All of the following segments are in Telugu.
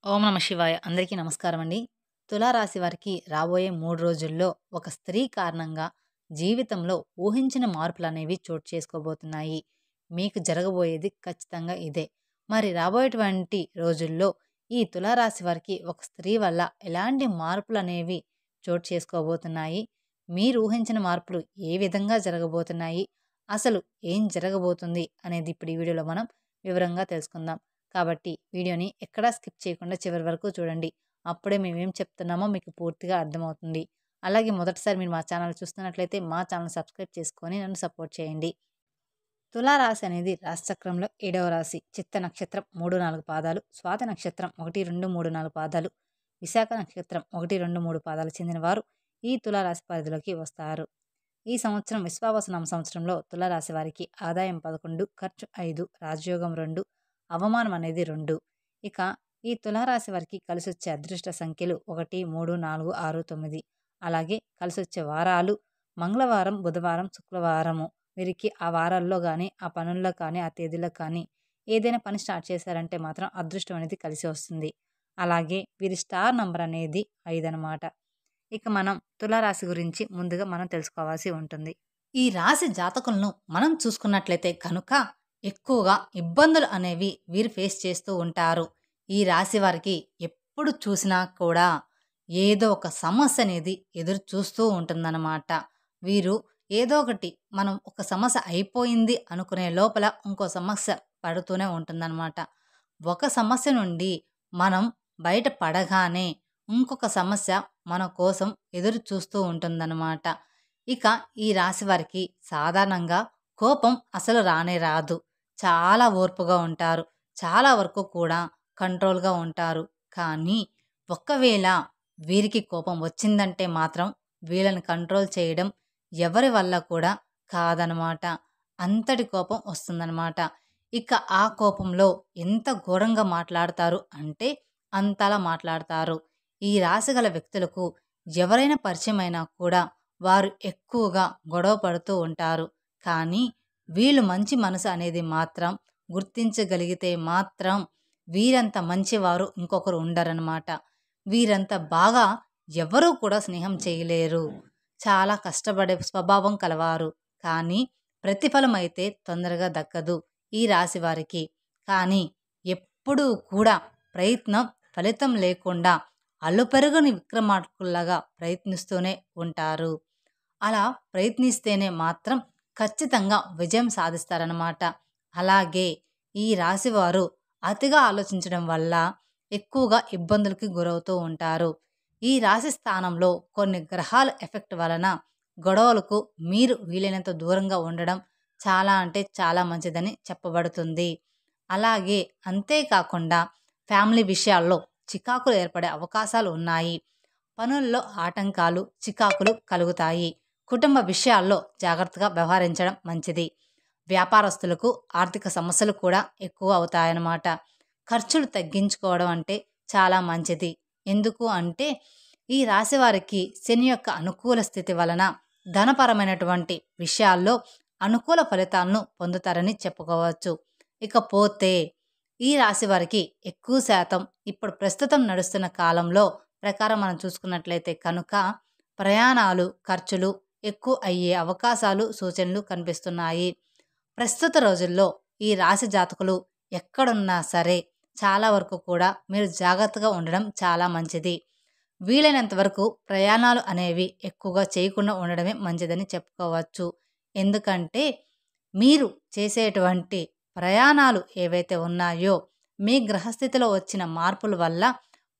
ఓం నమ శివాయ. అందరికీ నమస్కారం అండి. తులారాశి వారికి రాబోయే 3 రోజుల్లో ఒక స్త్రీ కారణంగా జీవితంలో ఊహించిన మార్పులనేవి చోటు చేసుకోబోతున్నాయి. మీకు జరగబోయేది ఖచ్చితంగా ఇదే. మరి రాబోయేటువంటి రోజుల్లో ఈ తులారాశి వారికి ఒక స్త్రీ వల్ల ఎలాంటి మార్పులనేవి చోటు చేసుకోబోతున్నాయి? మీరు ఊహించిన మార్పులు ఏ విధంగా జరగబోతున్నాయి? అసలు ఏం జరగబోతుంది అనేది ఇప్పుడు ఈ వీడియోలో మనం వివరంగా తెలుసుకుందాం. కాబట్టి వీడియోని ఎక్కడా స్కిప్ చేయకుండా చివరి వరకు చూడండి. అప్పుడే మేమేం చెప్తున్నామో మీకు పూర్తిగా అర్థమవుతుంది. అలాగే మొదటిసారి మీరు మా ఛానల్ చూస్తున్నట్లయితే మా ఛానల్ సబ్స్క్రైబ్ చేసుకొని నన్ను సపోర్ట్ చేయండి. తులారాశి అనేది రాశిచక్రంలో 7వ రాశి. చిత్త నక్షత్రం 3, 4 పాదాలు, స్వాతి నక్షత్రం 1, 2, 3, 4 పాదాలు, విశాఖ నక్షత్రం 1, 2, 3 పాదాలు చెందిన వారు ఈ తులారాశి పరిధిలోకి వస్తారు. ఈ సంవత్సరం విశ్వావసునామ సంవత్సరంలో తులారాశి వారికి ఆదాయం 11, ఖర్చు 5, రాజయోగం 2, అవమానం అనేది 2. ఇక ఈ తులారాశి వారికి కలిసొచ్చే అదృష్ట సంఖ్యలు 1, 3, 4, 6, 9. అలాగే కలిసొచ్చే వారాలు మంగళవారం, బుధవారం, శుక్రవారము. వీరికి ఆ వారాల్లో కానీ, ఆ పనుల్లో కానీ, ఆ తేదీలో కానీ ఏదైనా పని స్టార్ట్ చేశారంటే మాత్రం అదృష్టం అనేది కలిసి వస్తుంది. అలాగే వీరి స్టార్ నంబర్ అనేది 5 అనమాట. ఇక మనం తులారాశి గురించి ముందుగా మనం తెలుసుకోవాల్సి ఉంటుంది. ఈ రాశి జాతకులను మనం చూసుకున్నట్లయితే కనుక ఎక్కువగా ఇబ్బందులు అనేవి వీరు ఫేస్ చేస్తూ ఉంటారు. ఈ రాశి వారికి ఎప్పుడు చూసినా కూడా ఏదో ఒక సమస్య అనేది ఎదురు చూస్తూ ఉంటుందన్నమాట. వీరు ఏదో ఒకటి మనం ఒక సమస్య అయిపోయింది అనుకునే లోపల ఇంకో సమస్య పడుతూనే ఉంటుందన్నమాట. ఒక సమస్య నుండి మనం బయట పడగానే ఇంకొక సమస్య మన కోసం ఎదురు చూస్తూ ఉంటుందన్నమాట. ఇక ఈ రాశి వారికి సాధారణంగా కోపం అసలు రానే రాదు. చాలా ఓర్పుగా ఉంటారు. చాలా వరకు కూడా కంట్రోల్‌గా ఉంటారు. కానీ ఒక్కవేళ వీరికి కోపం వచ్చిందంటే మాత్రం వీళ్ళని కంట్రోల్ చేయడం ఎవరి వల్ల కూడా కాదనమాట. అంతటి కోపం వస్తుందనమాట. ఇక ఆ కోపంలో ఎంత ఘోరంగా మాట్లాడతారు అంటే అంతలా మాట్లాడతారు. ఈ రాశిగల వ్యక్తులకు ఎవరైనా పరిచయమైనా కూడా వారు ఎక్కువగా గొడవ పడుతూ ఉంటారు. కానీ వీళ్ళు మంచి మనసు అనేది మాత్రం గుర్తించగలిగితే మాత్రం వీరంత మంచివారు ఇంకొకరు ఉండరనమాట. వీరంత బాగా ఎవరూ కూడా స్నేహం చేయలేరు. చాలా కష్టపడే స్వభావం కలవారు. కానీ ప్రతిఫలం అయితే తొందరగా దక్కదు ఈ రాశి వారికి. కానీ ఎప్పుడూ కూడా ప్రయత్నం ఫలితం లేకుండా అలుపెరగని విక్రమార్కుల్లాగా ప్రయత్నిస్తూనే ఉంటారు. అలా ప్రయత్నిస్తేనే మాత్రం ఖచ్చితంగా విజయం సాధిస్తారనమాట. అలాగే ఈ రాశివారు అతిగా ఆలోచించడం వల్ల ఎక్కువగా ఇబ్బందులకి గురవుతూ ఉంటారు. ఈ రాశి స్థానంలో కొన్ని గ్రహాల ఎఫెక్ట్ వలన గొడవలకు మీరు వీలైనంత దూరంగా ఉండడం చాలా అంటే చాలా మంచిదని చెప్పబడుతుంది. అలాగే అంతేకాకుండా ఫ్యామిలీ విషయాల్లో చికాకులు ఏర్పడే అవకాశాలు ఉన్నాయి. పనుల్లో ఆటంకాలు, చికాకులు కలుగుతాయి. కుటుంబ విషయాల్లో జాగ్రత్తగా వ్యవహరించడం మంచిది. వ్యాపారస్తులకు ఆర్థిక సమస్యలు కూడా ఎక్కువ అవుతాయన్నమాట. ఖర్చులు తగ్గించుకోవడం అంటే చాలా మంచిది. ఎందుకు అంటే ఈ రాశి వారికి శని యొక్క అనుకూల స్థితి వలన ధనపరమైనటువంటి విషయాల్లో అనుకూల ఫలితాలను పొందుతారని చెప్పుకోవచ్చు. ఇకపోతే ఈ రాశి వారికి ఎక్కువ శాతం ఇప్పుడు ప్రస్తుతం నడుస్తున్న కాలంలో ప్రకారం మనం చూసుకున్నట్లయితే కనుక ప్రయాణాలు, ఖర్చులు ఎక్కువ అయ్యే అవకాశాలు, సూచనలు కనిపిస్తున్నాయి. ప్రస్తుత రోజుల్లో ఈ రాశి జాతకులు ఎక్కడున్నా సరే చాలా వరకు కూడా మీరు జాగ్రత్తగా ఉండడం చాలా మంచిది. వీలైనంత వరకు ప్రయాణాలు అనేవి ఎక్కువగా చేయకుండా ఉండడమే మంచిదని చెప్పుకోవచ్చు. ఎందుకంటే మీరు చేసేటువంటి ప్రయాణాలు ఏవైతే ఉన్నాయో మీ గ్రహస్థితిలో వచ్చిన మార్పుల వల్ల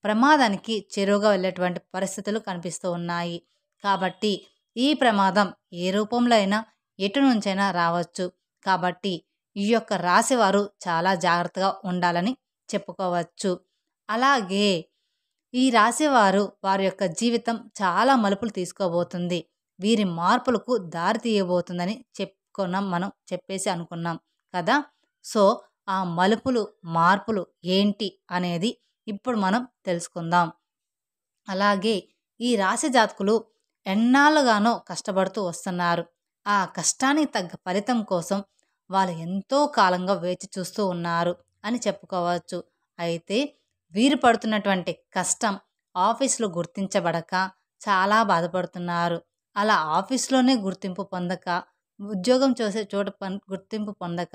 ప్రమాదానికి చేరువగా వెళ్ళేటువంటి పరిస్థితులు కనిపిస్తూ ఉన్నాయి. కాబట్టి ఈ ప్రమాదం ఏ రూపంలో అయినా ఎటు నుంచైనా రావచ్చు. కాబట్టి ఈ యొక్క రాశివారు చాలా జాగ్రత్తగా ఉండాలని చెప్పుకోవచ్చు. అలాగే ఈ రాశివారు వారి యొక్క జీవితం చాలా మలుపులు తీసుకోబోతుంది. వీరి మార్పులకు దారి తీయబోతుందని మనం చెప్పేసి అనుకున్నాం కదా. సో ఆ మలుపులు, మార్పులు ఏంటి అనేది ఇప్పుడు మనం తెలుసుకుందాం. అలాగే ఈ రాశి జాతకులు ఎన్నాళ్ళుగానో కష్టపడుతూ వస్తున్నారు. ఆ కష్టానికి తగ్గ ఫలితం కోసం వాళ్ళు ఎంతో కాలంగా వేచి చూస్తూ ఉన్నారు అని చెప్పుకోవచ్చు. అయితే వీరు పడుతున్నటువంటి కష్టం ఆఫీస్లో గుర్తించబడక చాలా బాధపడుతున్నారు. అలా ఆఫీస్లోనే గుర్తింపు పొందక, ఉద్యోగం చేసే చోట గుర్తింపు పొందక,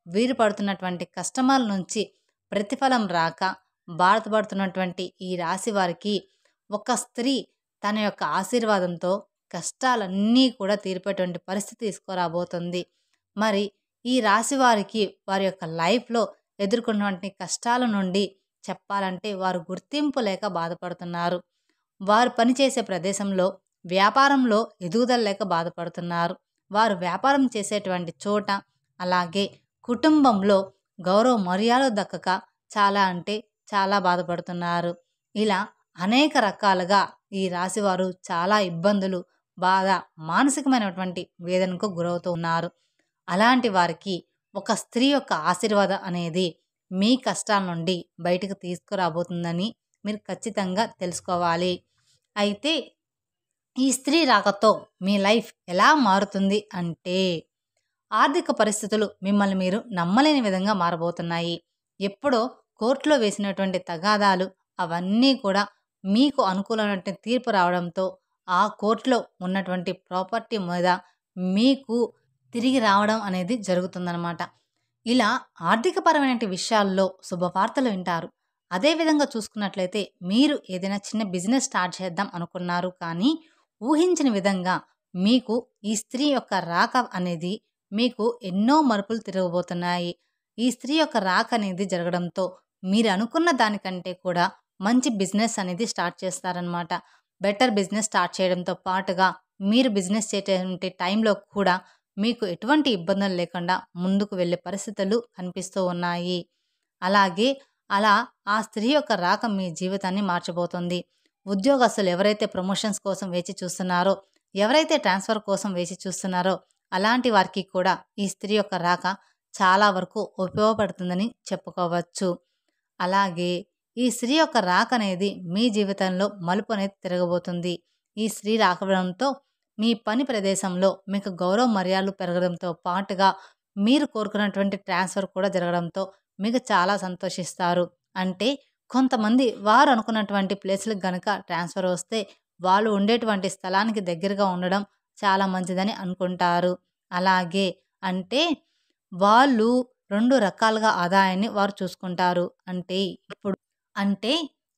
వీరు పడుతున్నటువంటి కష్టమాల నుంచి ప్రతిఫలం రాక బాధపడుతున్నటువంటి ఈ రాశి వారికి ఒక స్త్రీ తన యొక్క ఆశీర్వాదంతో కష్టాలన్నీ కూడా తీరిపోయేటువంటి పరిస్థితి తీసుకురాబోతుంది. మరి ఈ రాశి వారికి వారి యొక్క లైఫ్లో ఎదుర్కొన్నటువంటి కష్టాల నుండి చెప్పాలంటే వారు గుర్తింపు లేక బాధపడుతున్నారు. వారు పనిచేసే ప్రదేశంలో వ్యాపారంలో ఎదుగుదల లేక బాధపడుతున్నారు. వారు వ్యాపారం చేసేటువంటి చోట అలాగే కుటుంబంలో గౌరవ మర్యాదలు దక్కక చాలా అంటే చాలా బాధపడుతున్నారు. ఇలా అనేక రకాలుగా ఈ రాశివారు చాలా ఇబ్బందులు, బాధ, మానసికమైనటువంటి వేదనకు గురవుతూ ఉన్నారు. అలాంటి వారికి ఒక స్త్రీ యొక్క ఆశీర్వాదం అనేది మీ కష్టాల నుండి బయటకు తీసుకురాబోతుందని మీరు ఖచ్చితంగా తెలుసుకోవాలి. అయితే ఈ స్త్రీ రాకతో మీ లైఫ్ ఎలా మారుతుంది అంటే, ఆర్థిక పరిస్థితులు మిమ్మల్ని మీరు నమ్మలేని విధంగా మారబోతున్నాయి. ఎప్పుడో కోర్టులో వేసినటువంటి తగాదాలు అవన్నీ కూడా మీకు అనుకూలమైన తీర్పు రావడంతో ఆ కోర్టులో ఉన్నటువంటి ప్రాపర్టీ మీద మీకు తిరిగి రావడం అనేది జరుగుతుందన్నమాట. ఇలా ఆర్థికపరమైన విషయాల్లో శుభవార్తలు వింటారు. అదేవిధంగా చూసుకున్నట్లయితే మీరు ఏదైనా చిన్న బిజినెస్ స్టార్ట్ చేద్దాం అనుకున్నారు, కానీ ఊహించని విధంగా మీకు ఈ స్త్రీ యొక్క రాక అనేది మీకు ఎన్నో మలుపులు తిరగబోతున్నాయి. ఈ స్త్రీ యొక్క రాక అనేది జరగడంతో మీరు అనుకున్న దానికంటే కూడా మంచి బిజినెస్ అనేది స్టార్ట్ చేస్తారనమాట. బెటర్ బిజినెస్ స్టార్ట్ చేయడంతో పాటుగా మీరు బిజినెస్ చేసేటువంటి టైంలో కూడా మీకు ఎటువంటి ఇబ్బందులు లేకుండా ముందుకు వెళ్ళే పరిస్థితులు కనిపిస్తూ ఉన్నాయి. అలాగే అలా ఆ స్త్రీ యొక్క రాక మీ జీవితాన్ని మార్చబోతుంది. ఉద్యోగస్తులు ఎవరైతే ప్రమోషన్స్ కోసం వేచి చూస్తున్నారో, ఎవరైతే ట్రాన్స్ఫర్ కోసం వేచి చూస్తున్నారో అలాంటి వారికి కూడా ఈ స్త్రీ యొక్క రాక చాలా వరకు ఉపయోగపడుతుందని చెప్పుకోవచ్చు. అలాగే ఈ స్త్రీ యొక్క రాక అనేది మీ జీవితంలో మలుపు అనేది తిరగబోతుంది. ఈ స్త్రీ రాకడంతో మీ పని ప్రదేశంలో మీకు గౌరవ మర్యాదలు పెరగడంతో పాటుగా మీరు కోరుకున్నటువంటి ట్రాన్స్ఫర్ కూడా జరగడంతో మీకు చాలా సంతోషిస్తారు. అంటే కొంతమంది వారు అనుకున్నటువంటి ప్లేస్లకు గనక ట్రాన్స్ఫర్ వస్తే వాళ్ళు ఉండేటువంటి స్థలానికి దగ్గరగా ఉండడం చాలా మంచిదని అనుకుంటారు. అలాగే అంటే వాళ్ళు 2 రకాలుగా ఆదాయాన్ని వారు చూసుకుంటారు. అంటే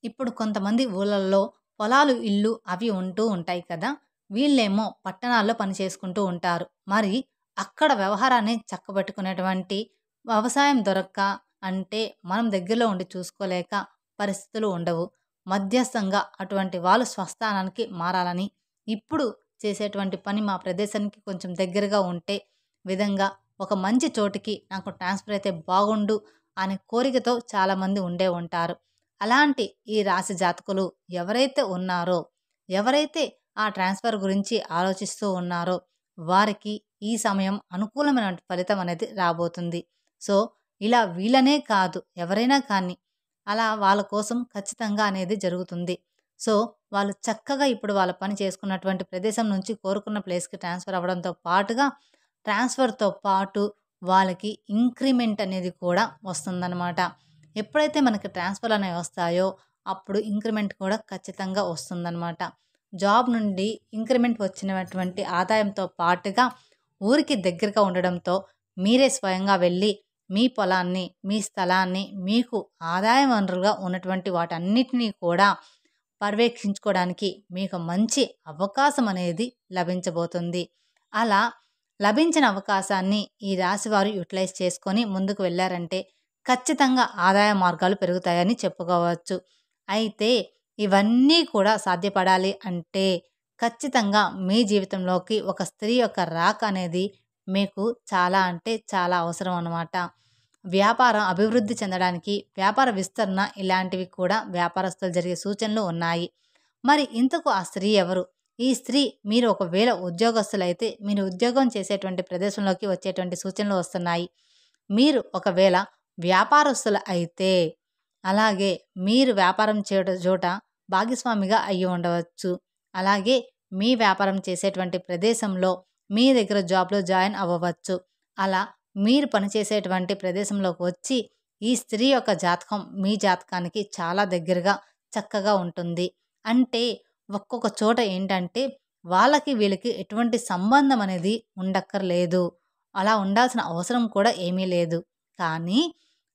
ఇప్పుడు కొంతమంది ఊళ్ళల్లో పొలాలు, ఇల్లు అవి ఉంటూ ఉంటాయి కదా! వీళ్ళేమో పట్టణాల్లో పని చేసుకుంటూ ఉంటారు. మరి అక్కడ వ్యవహారాన్ని చక్కబెట్టుకునేటువంటి వ్యవసాయం దొరక్క, అంటే మనం దగ్గరలో ఉండి చూసుకోలేక పరిస్థితులు ఉండవు. మధ్యస్థంగా అటువంటి వాళ్ళు స్వస్థానానికి మారాలని, ఇప్పుడు చేసేటువంటి పని మా ప్రదేశానికి కొంచెం దగ్గరగా ఉంటే విధంగా ఒక మంచి చోటికి నాకు ట్రాన్స్ఫర్ అయితే బాగుండు అనే కోరికతో చాలామంది ఉండే ఉంటారు. అలాంటి ఈ రాశి జాతకులు ఎవరైతే ఉన్నారో, ఎవరైతే ఆ ట్రాన్స్ఫర్ గురించి ఆలోచిస్తూ ఉన్నారో వారికి ఈ సమయం అనుకూలమైన ఫలితం అనేది రాబోతుంది. సో ఇలా వీళ్ళనే కాదు, ఎవరైనా కానీ అలా వాళ్ళ కోసం ఖచ్చితంగా అనేది జరుగుతుంది. సో వాళ్ళు చక్కగా ఇప్పుడు వాళ్ళ పని చేసుకున్నటువంటి ప్రదేశం నుంచి కోరుకున్న ప్లేస్కి ట్రాన్స్ఫర్ అవ్వడంతో పాటుగా, ట్రాన్స్ఫర్తో పాటు వాళ్ళకి ఇంక్రిమెంట్ అనేది కూడా వస్తుందన్నమాట. ఎప్పుడైతే మనకి ట్రాన్స్ఫర్ అనేవి వస్తాయో అప్పుడు ఇంక్రిమెంట్ కూడా ఖచ్చితంగా వస్తుందన్నమాట. జాబ్ నుండి ఇంక్రిమెంట్ వచ్చినటువంటి ఆదాయంతో పాటుగా ఊరికి దగ్గరగా ఉండడంతో మీరే స్వయంగా వెళ్ళి మీ పొలాన్ని, మీ స్థలాన్ని, మీకు ఆదాయ వనరులుగా ఉన్నటువంటి వాటన్నిటినీ కూడా పర్యవేక్షించుకోవడానికి మీకు మంచి అవకాశం అనేది లభించబోతుంది. అలా లభించిన అవకాశాన్ని ఈ రాశివారు యూటిలైజ్ చేసుకొని ముందుకు వెళ్ళారంటే ఖచ్చితంగా ఆదాయ మార్గాలు పెరుగుతాయని చెప్పుకోవచ్చు. అయితే ఇవన్నీ కూడా సాధ్యపడాలి అంటే ఖచ్చితంగా మీ జీవితంలోకి ఒక స్త్రీ యొక్క రాక అనేది మీకు చాలా అంటే చాలా అవసరం అన్నమాట. వ్యాపారం అభివృద్ధి చెందడానికి, వ్యాపార విస్తరణ ఇలాంటివి కూడా వ్యాపారస్తులు జరిగే సూచనలు ఉన్నాయి. మరి ఇంతకు ఆ స్త్రీ ఎవరు? ఈ స్త్రీ మీరు ఒకవేళ ఉద్యోగస్తులైతే మీరు ఉద్యోగం చేసేటువంటి ప్రదేశంలోకి వచ్చేటువంటి సూచనలు వస్తున్నాయి. మీరు ఒకవేళ వ్యాపారస్తులు అయితే అలాగే మీరు వ్యాపారం చోట భాగస్వామిగా అయ్యి ఉండవచ్చు. అలాగే మీ వ్యాపారం చేసేటువంటి ప్రదేశంలో మీ దగ్గర జాబ్లో జాయిన్ అవ్వవచ్చు. అలా మీరు పనిచేసేటువంటి ప్రదేశంలోకి వచ్చి ఈ స్త్రీ యొక్క జాతకం మీ జాతకానికి చాలా దగ్గరగా చక్కగా ఉంటుంది. అంటే ఒక్కొక్క చోట ఏంటంటే వాళ్ళకి వీళ్ళకి ఎటువంటి సంబంధం అనేది ఉండక్కర్లేదు. అలా ఉండాల్సిన అవసరం కూడా ఏమీ లేదు. కానీ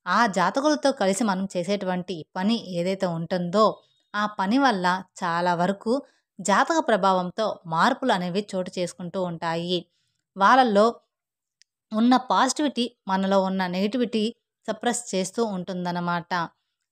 ఆ జాతకులతో కలిసి మనం చేసేటువంటి పని ఏదైతే ఉంటుందో ఆ పని వల్ల చాలా వరకు జాతక ప్రభావంతో మార్పులు అనేవి చోటు చేసుకుంటూ ఉంటాయి. వాళ్ళల్లో ఉన్న పాజిటివిటీ మనలో ఉన్న నెగటివిటీ సప్రెస్ చేస్తూ ఉంటుందన్నమాట.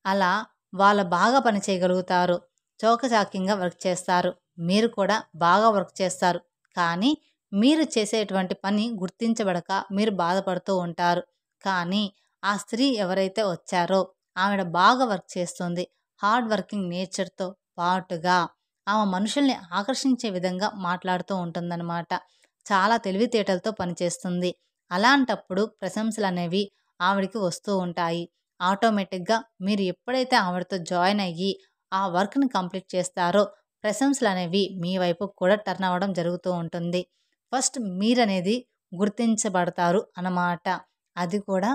అలా వాళ్ళు బాగా పని చేయగలుగుతారు. చౌకచాక్యంగా వర్క్ చేస్తారు. మీరు కూడా బాగా వర్క్ చేస్తారు. కానీ మీరు చేసేటువంటి పని గుర్తించబడక మీరు బాధపడుతూ ఉంటారు. కానీ ఆ స్త్రీ ఎవరైతే వచ్చారో ఆవిడ బాగా వర్క్ చేస్తుంది. హార్డ్ వర్కింగ్ నేచర్‌తో పాటుగా ఆమె మనుషుల్ని ఆకర్షించే విధంగా మాట్లాడుతూ ఉంటుందన్నమాట. చాలా తెలివితేటలతో పనిచేస్తుంది. అలాంటప్పుడు ప్రశంసలనేవి ఆవిడకి వస్తూ ఉంటాయి. ఆటోమేటిక్‌గా మీరు ఎప్పుడైతే ఆవిడతో జాయిన్ అయ్యి ఆ వర్క్‌ని కంప్లీట్ చేస్తారో ప్రశంసలనేవి మీ వైపుకు కూడా టర్న్ అవ్వడం జరుగుతూ ఉంటుంది. ఫస్ట్ మీరనేది గుర్తించబడతారు అన్నమాట. అది కూడా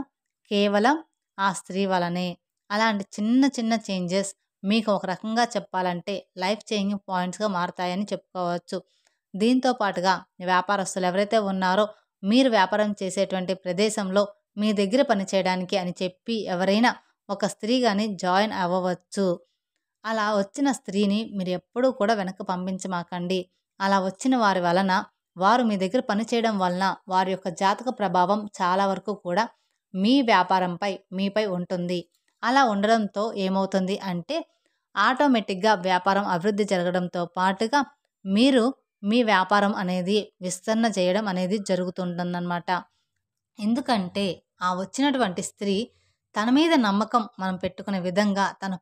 కేవలం ఆ స్త్రీ వలనే. అలాంటి చిన్న చిన్న చేంజెస్ మీకు ఒక రకంగా చెప్పాలంటే లైఫ్ చేంజింగ్ పాయింట్స్‌గా మారతాయని చెప్పుకోవచ్చు. దీంతో పాటుగా వ్యాపారస్తులు ఎవరైతే ఉన్నారో మీరు వ్యాపారం చేసేటువంటి ప్రదేశంలో మీ దగ్గర పనిచేయడానికి అని చెప్పి ఎవరైనా ఒక స్త్రీ గాని జాయిన్ అవ్వవచ్చు. అలా వచ్చిన స్త్రీని మీరు ఎప్పుడూ కూడా వెనక్కి పంపించమాకండి. అలా వచ్చిన వారి వలన వారు మీ దగ్గర పనిచేయడం వలన వారి యొక్క జాతక ప్రభావం చాలా వరకు కూడా మీ వ్యాపారంపై మీపై ఉంటుంది. అలా ఉండడంతో ఏమవుతుంది అంటే ఆటోమేటిక్‌గా వ్యాపారం అభివృద్ధి జరగడంతో పాటుగా మీరు మీ వ్యాపారం అనేది విస్తరణ చేయడం అనేది జరుగుతుంటుందన్నమాట. ఎందుకంటే ఆ వచ్చినటువంటి స్త్రీ తన మీద నమ్మకం మనం పెట్టుకునే విధంగా తన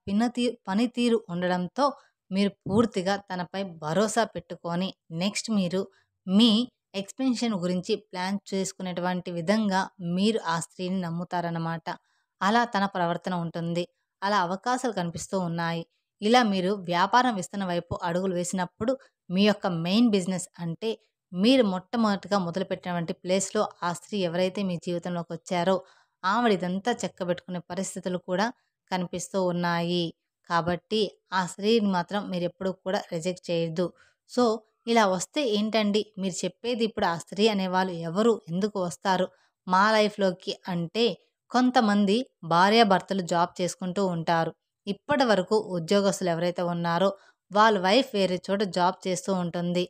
పనితీరు ఉండడంతో మీరు పూర్తిగా తనపై భరోసా పెట్టుకొని నెక్స్ట్ మీరు మీ ఎక్స్‌పెన్షన్ గురించి ప్లాన్ చేసుకునేటువంటి విధంగా మీరు ఆ స్త్రీని నమ్ముతారన్నమాట. అలా తన ప్రవర్తన ఉంటుంది. అలా అవకాశాలు కనిపిస్తూ ఉన్నాయి. ఇలా మీరు వ్యాపారం విస్తరణ వైపు అడుగులు వేసినప్పుడు మీ యొక్క మెయిన్ బిజినెస్ అంటే మీరు మొట్టమొదటిగా మొదలుపెట్టినటువంటి ప్లేస్‌లో ఆ స్త్రీ ఎవరైతే మీ జీవితంలోకి వచ్చారో ఆవిడ ఇదంతా చక్కబెట్టుకునే పరిస్థితులు కూడా కనిపిస్తూ ఉన్నాయి. కాబట్టి ఆ స్త్రీని మాత్రం మీరెప్పుడూ కూడా రిజెక్ట్ చేయొద్దు. సో, ఇలా వస్తే ఏంటండి మీరు చెప్పేది ఇప్పుడు ఆ స్త్రీ అనేవాళ్ళు ఎవరు? ఎందుకు వస్తారు మా లైఫ్‌లోకి అంటే కొంతమంది భార్యాభర్తలు జాబ్ చేసుకుంటూ ఉంటారు. ఇప్పటివరకు ఉద్యోగస్తులు ఎవరైతే ఉన్నారో వాళ్ళ వైఫ్ వేరే చోట జాబ్ చేస్తూ ఉంటుంది.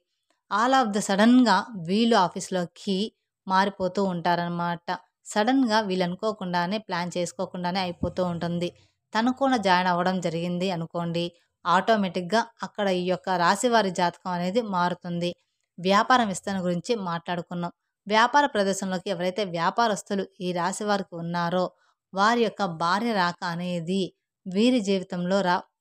ఆల్ ఆఫ్ ద సడన్‌గా వీళ్ళు ఆఫీస్‌లోకి మారిపోతూ ఉంటారనమాట. సడన్‌గా వీళ్ళు అనుకోకుండానే ప్లాన్ చేసుకోకుండానే అయిపోతూ ఉంటుంది. తను కూడా జాయిన్ అవ్వడం జరిగింది అనుకోండి. ఆటోమేటిక్‌గా అక్కడ ఈ యొక్క రాశివారి జాతకం అనేది మారుతుంది. వ్యాపారం విస్తరణ గురించి మాట్లాడుకున్నాం. వ్యాపార ప్రదేశంలోకి ఎవరైతే వ్యాపారస్తులు ఈ రాశి వారికి ఉన్నారో వారి యొక్క భార్య రాక అనేది వీరి జీవితంలో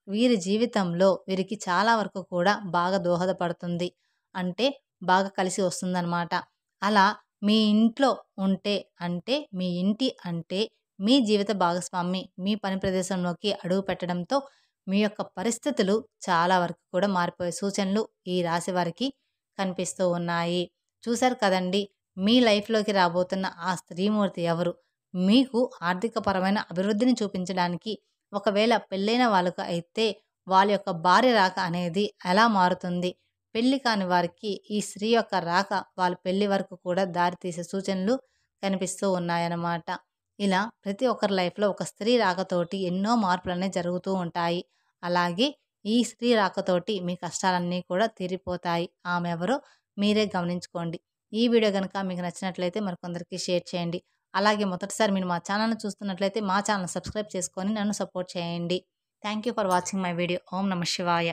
వీరి జీవితంలో వీరికి చాలా వరకు కూడా బాగా దోహదపడుతుంది. అంటే బాగా కలిసి వస్తుందనమాట. అలా మీ ఇంట్లో ఉంటే అంటే మీ ఇంటి అంటే మీ జీవిత భాగస్వామి మీ పని ప్రదేశంలోకి అడుగు పెట్టడంతో మీ యొక్క పరిస్థితులు చాలా వరకు కూడా మారిపోయే సూచనలు ఈ రాశి వారికి కనిపిస్తూ ఉన్నాయి. చూశారు కదండీ! మీ లైఫ్‌లోకి రాబోతున్న ఆ స్త్రీమూర్తి ఎవరు? మీకు ఆర్థికపరమైన అభివృద్ధిని చూపించడానికి ఒకవేళ పెళ్ళైన వాళ్ళకు అయితే వాళ్ళ యొక్క భార్య రాక అనేది ఎలా మారుతుంది? పెళ్లి కాని వారికి ఈ స్త్రీ యొక్క రాక వాళ్ళ పెళ్లి వరకు కూడా దారితీసే సూచనలు కనిపిస్తూ ఉన్నాయన్నమాట. ఇలా ప్రతి ఒక్కరి లైఫ్‌లో ఒక స్త్రీ రాకతోటి ఎన్నో మార్పులనేవి జరుగుతూ ఉంటాయి. అలాగే ఈ స్త్రీ రాకతోటి మీ కష్టాలన్నీ కూడా తీరిపోతాయి. ఆమె ఎవరో మీరే గమనించుకోండి. ఈ వీడియో గనుక మీకు నచ్చినట్లయితే మరికొందరికి షేర్ చేయండి. అలాగే మొదటిసారి మీరు మా ఛానల్‌ని చూస్తున్నట్లయితే మా ఛానల్ సబ్స్క్రైబ్ చేసుకొని నన్ను సపోర్ట్ చేయండి. Thank you for watching my video. ఓం నమః శివాయ.